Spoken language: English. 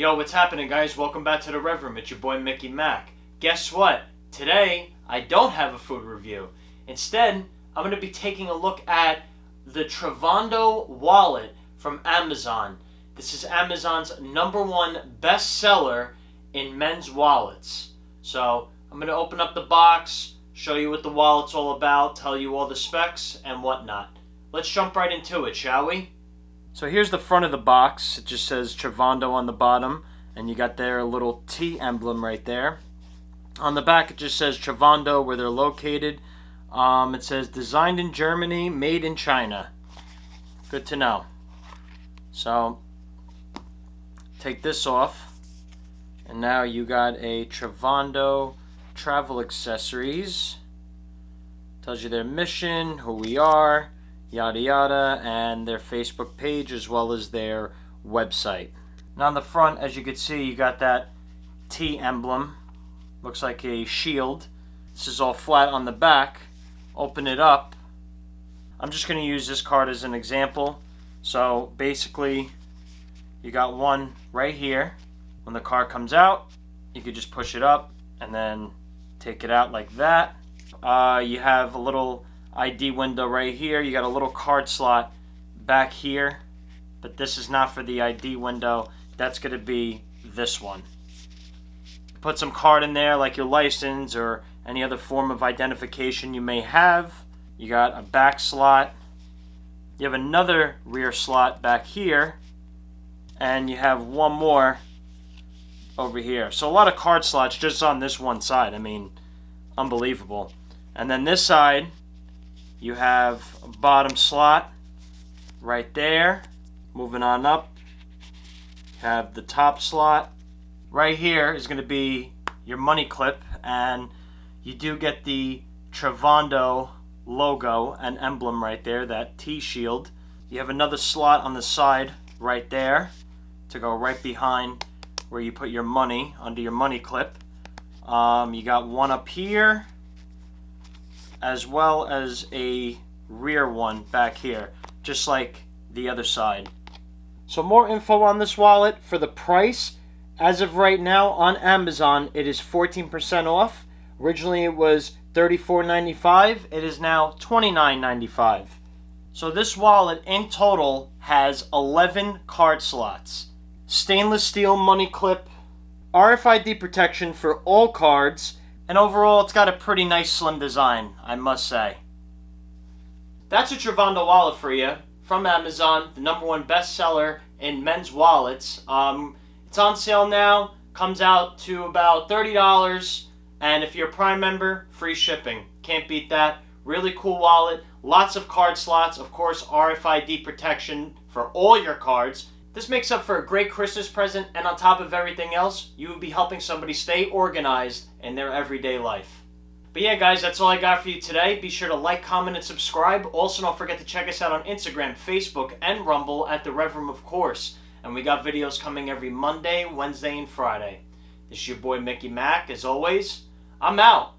Yo, what's happening, guys? Welcome back to the Rev Room. It's your boy Mickey Mac. Guess what? Today, I don't have a food review. Instead, I'm going to be taking a look at the Travando wallet from Amazon. This is Amazon's #1 bestseller in men's wallets. So, I'm going to open up the box, show you what the wallet's all about, tell you all the specs and whatnot. Let's jump right into it, shall we? So here's the front of the box. It just says Travando on the bottom, and you got their little T emblem right there. On the back it just says Travando, where they're located. It says designed in Germany, made in China. Good to know. So take this off, and now you got a Travando travel accessories. Tells you their mission, who we are, yada yada, and their Facebook page as well as their website. Now on the front, as you can see, you got that T emblem. Looks like a shield. This is all flat on the back. Open it up. I'm just going to use this card as an example. So basically, you got one right here. When the card comes out, you could just push it up and then take it out like that. You have a little ID window right here. You got a little card slot back here, but this is not for the ID window. That's going to be this one. Put some card in there like your license or any other form of identification you may have. You got a back slot. You have another rear slot back here, and you have one more over here. So a lot of card slots just on this one side. I mean, unbelievable. And then this side, you have a bottom slot right there. Moving on up, you have the top slot. Right here is going to be your money clip, and you do get the Travando logo and emblem right there, that T shield. You have another slot on the side right there to go right behind where you put your money, under your money clip. You got one up here, as well as a rear one back here, just like the other side. So more info on this wallet. For the price, as of right now on Amazon, it is 14% off. Originally it was $34.95. It is now $29.95. So this wallet in total has 11 card slots. Stainless steel money clip, RFID protection for all cards, and overall it's got a pretty nice slim design, I must say. That's a Travando wallet for you from Amazon, the #1 bestseller in men's wallets. It's on sale now, comes out to about $30, and if you're a Prime member, free shipping. Can't beat that. Really cool wallet, lots of card slots, of course RFID protection for all your cards. This makes up for a great Christmas present, and on top of everything else, you would be helping somebody stay organized in their everyday life. But yeah, guys, that's all I got for you today. Be sure to like, comment, and subscribe. Also, don't forget to check us out on Instagram, Facebook, and Rumble at The Rev Room, of course. And we got videos coming every Monday, Wednesday, and Friday. This is your boy Mickey Mac. As always, I'm out.